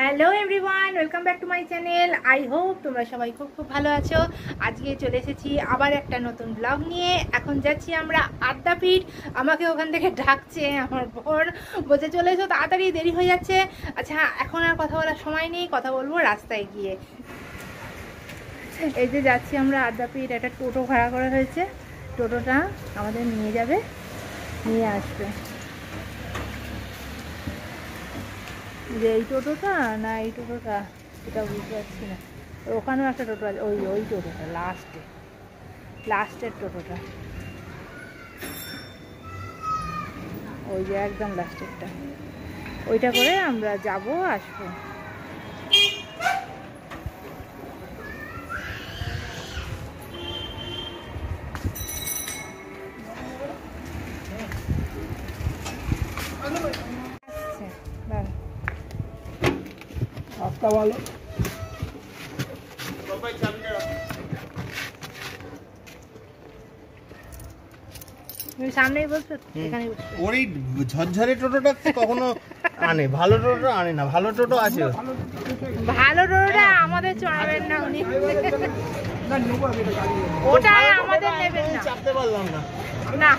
Hello everyone, welcome back to my channel. I hope তোমরা সবাই খুব খুব ভালো আছো। আজকে চলে এসেছি আবার একটা নতুন ব্লগ নিয়ে। এখন যাচ্ছি আমরা আদ্যাপীঠ। আমাকে ওখান থেকে ডাকছে আমার বর, বলছে চলে এসো তাড়াতাড়ি, দেরি হয়ে যাচ্ছে। আচ্ছা, এখন আর কথা বলার সময় নেই, কথা বলবো রাস্তায় গিয়ে। এই যে যাচ্ছি আমরা আদ্যাপীঠ, একটা টোটো ভাড়া করা হয়েছে। টোটোটা আমাদের নিয়ে যাবে, নিয়ে আসবে। যে এই টোটোটা না এই টোটোটা সেটা বুঝতে পারছি না। ওখানেও একটা টোটো আছে, ওই টোটোটা লাস্টের টোটোটা, ওই যে একদম লাস্টেরটা, ওইটা করে আমরা যাব আসবো। ভালো সামনেই বলছো, এখানে ওর এই ঝরঝরে টোটোটা কখনো আনে, ভালো টোটো আনে না। ভালো টোটো আছে, ভালো টোটোটা আমাদের চড়াবেন না উনি, ওটা আমাদের নেবেন না, চাপতে পারলাম না। না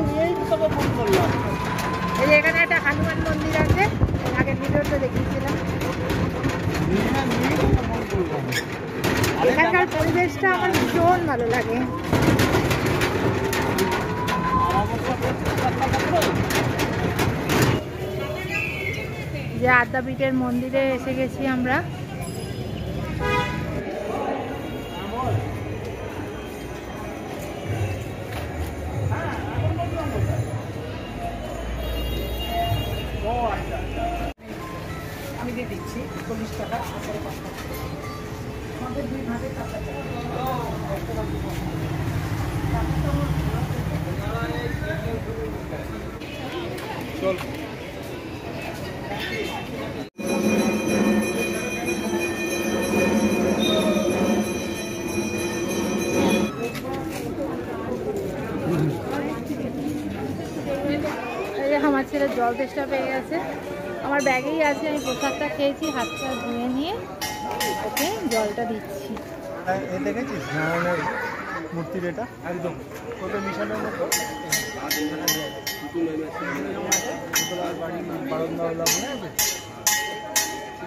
নিয়েই তোকে ফোন করলাম। এই যে এখানে একটা হনুমান মন্দির আছে, আগের ভিডিওতে দেখিয়েছিলাম। এখানকার পরিবেশটা আমার ভীষণ ভালো লাগে। যে আদ্যাপীঠের মন্দিরে এসে গেছি আমরা। আমি দিয়ে দিচ্ছি 40 টাকা। আমাদের দুই ভাগে টাকা চল। আমার ছেলে জল তেষ্টা পেয়ে গেছে, আমার ব্যাগেই আছে। আমি প্রসাদটা খেয়েছি, হাতটা ধুয়ে নিয়ে ওকে জলটা দিচ্ছি। দেখেছিস নারায়ণের মূর্তির এটা একদম ওটা মিশানোর মতো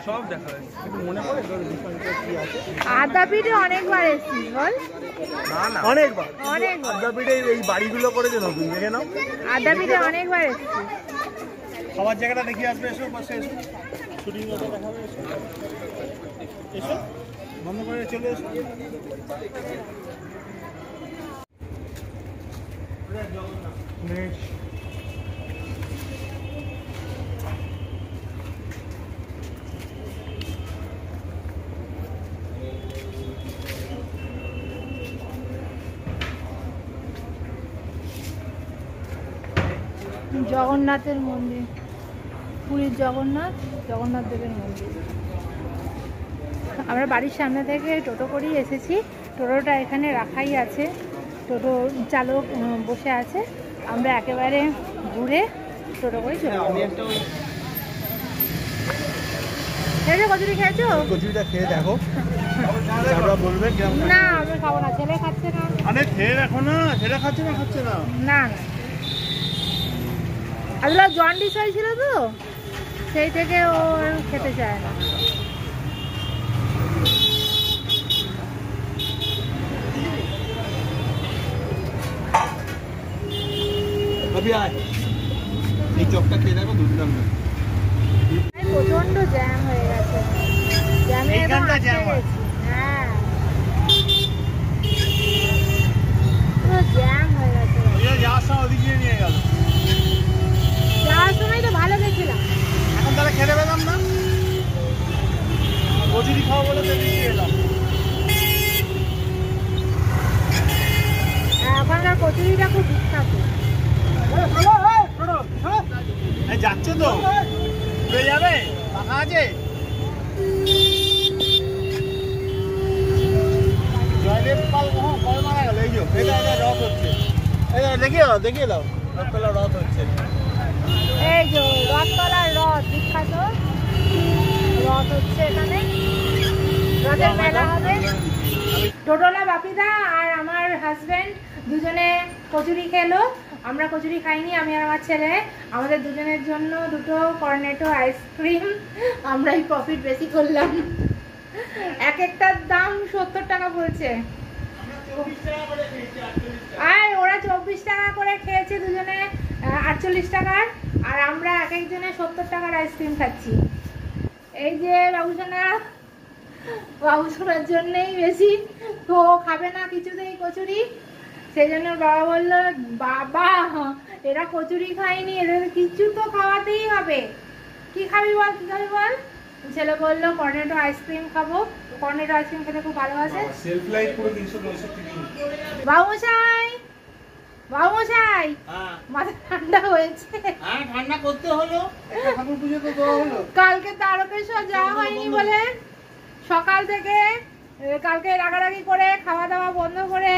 সব দেখা যায়। একটু মনে পড়ে কি আছে? আদ্যাপীঠে অনেকবার এসেছিস বল? না অনেকবার আদ্যাপীঠে এই বাড়িগুলো করেছে নতুন, দেখে নাও। আদ্যাপীঠে অনেকবার এসেছিস। খাবার জায়গাটা দেখে আসবে, এসো পাশে এসো, শুটিং দেখাবে, এসো এসো, বন্ধ করে চলে এসো। জগন্নাথের মন্দির, পুরীর জগন্নাথ দেবের মন্দির। আমরা বাড়ির সামনে থেকে টোটো করেই এসেছি। টোটোটা এখানে রাখাই আছে, টোটো চালক বসে আছে। আমরা একেবারে ঘুরে টোটো করে চলে যাবো। কচুরি খেয়েছো? কচুরিটা খেয়ে দেখো, বলবে না আমি খাবো না, ছেলে খাচ্ছে না। আরে খেয়ে দেখো না, ছেলে খাচ্ছে না না আসলে জন্ডিস হয়েছিল তো, সেই থেকে ও খেতে চায় না। এই চপটা খেয়ে দেখো, দুর্দান্ত। প্রচন্ড জ্যাম হয়ে গেছে, হ্যাঁ পুরো জ্যাম হয়ে গেছে। যাওয়ার সময় ওদিকে নিয়ে গেল, যাওয়ার সময় তো ভালো গেছিলাম। এখন তাহলে খেতে পেলাম না, কচুরি খাওয়া বলে বেরিয়ে এলাম। ওখানকার কচুরিটা খুব বিখ্যাত। যাচ্ছে তো উড়ে যাবে, ফাঁকা আছে। জয়দেব পাল কবে মারা গেল? এই যে রথ হচ্ছে, দেখিয়ে দাও রথতলা রথ হচ্ছে। এই যে রথতলার রথ বিখ্যাত রথ হচ্ছে এখানে, রথের মেলা হবে। টোটোলা বাপিদা আর আমার হাজবেন্ড দুজনে কচুরি খেলো, আমরা কচুরি খাইনি, আমি আর আমার ছেলে। আমাদের দুজনের জন্য দুটো কর্নেটো আইসক্রিম, আমরাই প্রফিট বেশি করলাম। এক একটার দাম 70 টাকা বলছে, আর ওরা 24 টাকা করে খেয়েছে দুজনে 48 টাকার, আর আমরা এক একজনে 70 টাকার আইসক্রিম খাচ্ছি। এই যে বাবুসোনা, বাবুসোনার জন্যই বেশি, তো খাবে না কিছুতেই কচুরি, সেই জন্য বাবা বললো বাবা এরা কচুরি খায়নি, এদের কিছু তো খাওয়াতেই হবে। কি খাবি বল, কি খাবি বল? ছেলে বললো কর্নেটো আইসক্রিম খাবো, কর্নেটো আইসক্রিম খেতে খুব ভালোবাসে। সেলফ লাইফ পুরো 365 দিন। বাবুমশাই, বাবুমশাই, মাথা ঠান্ডা হয়েছে? হ্যাঁ, ঠান্ডা করতে হলো, একটা ঠাকুর পুজো তো দেওয়া হলো। কালকে তারকেশ্বর যাওয়া হয়নি বলে সকাল থেকে কালকে রাগারাগি করে খাওয়া দাওয়া বন্ধ করে,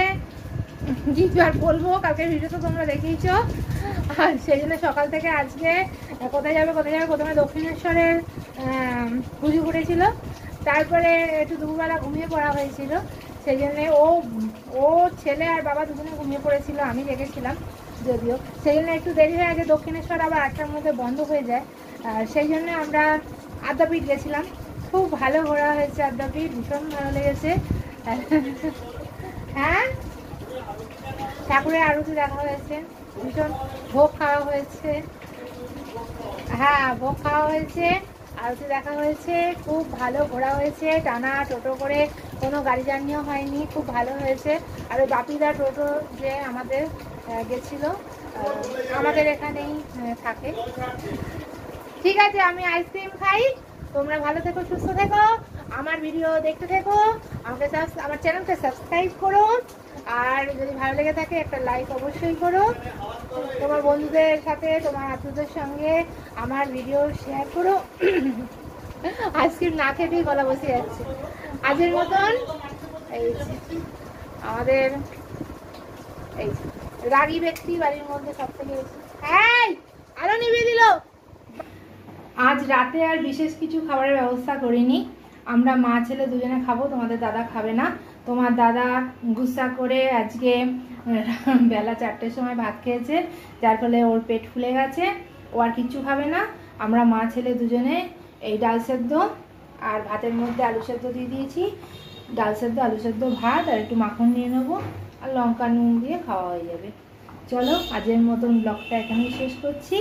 কি আর বলবো, কালকে ভিডিও তো তোমরা দেখেইছো, আর সেই জন্য সকাল থেকে আজকে কোথায় যাবে কোথায় যাবে, প্রথমে দক্ষিণেশ্বরের পুজো ঘুরেছিল, তারপরে একটু দুপুরবেলা ঘুমিয়ে পড়া হয়েছিল, সেই জন্যে ও ছেলে আর বাবা দুজনে ঘুমিয়ে পড়েছিল, আমি দেখেছিলাম যদিও, সেই জন্য একটু দেরি হয়ে গেছে। দক্ষিণেশ্বর আবার 8টার মধ্যে বন্ধ হয়ে যায়, আর সেই জন্য আমরা আদ্যাপীঠ গেছিলাম। খুব ভালো ঘোরা হয়েছে আদ্যাপীঠ, ভীষণ ভালো লেগেছে। হ্যাঁ, ঠাকুরের আরতি দেখা হয়েছে, ভীষণ ভোগ খাওয়া হয়েছে, হ্যাঁ ভোগ খাওয়া হয়েছে, আরতি দেখা হয়েছে, খুব ভালো ঘোরা হয়েছে, টানা টোটো করে, কোনো গাড়ি জার্নিও হয়নি, খুব ভালো হয়েছে। আর ওই বাপিদা টোটো যে আমাদের গেছিল, আমাদের এখানেই থাকে। ঠিক আছে, আমি আইসক্রিম খাই, তোমরা ভালো থেকো, সুস্থ থেকো, আমার ভিডিও দেখতে থেকো, আমার চ্যানেলকে সাবস্ক্রাইব করো, আর যদি ভালো লেগে থাকে একটা লাইক অবশ্যই করো, তোমার বন্ধুদের সাথে তোমার আত্মীয়দের সঙ্গে আমার ভিডিও শেয়ার করো। আইসক্রিম না খেতেই গলা বসে যাচ্ছে। আজকের মতন এই আমাদের এই রাগী ব্যক্তি বাড়ির মধ্যে সব থেকে বেশি, আলো নিভিয়ে দিল। আজ রাতে আর বিশেষ কিছু খাবারের ব্যবস্থা করিনি, আমরা মা ছেলে দুজনে খাবো, তোমাদের দাদা খাবে না। তোমার দাদা গুসা করে আজকে বেলা 4টের সময় ভাত খেয়েছে, যার ফলে ওর পেট ফুলে গেছে, ও আর কিচ্ছু খাবে না। আমরা মা ছেলে দুজনে এই ডাল সেদ্ধ আর ভাতের মধ্যে আলু সেদ্ধ দিয়ে দিয়েছি, ডাল সেদ্ধ আলু সেদ্ধ ভাত আর একটু মাখন নিয়ে নেবো, আর লঙ্কা নুন দিয়ে খাওয়া হয়ে যাবে। চলো আজকের মতন ব্লগটা এখানেই শেষ করছি।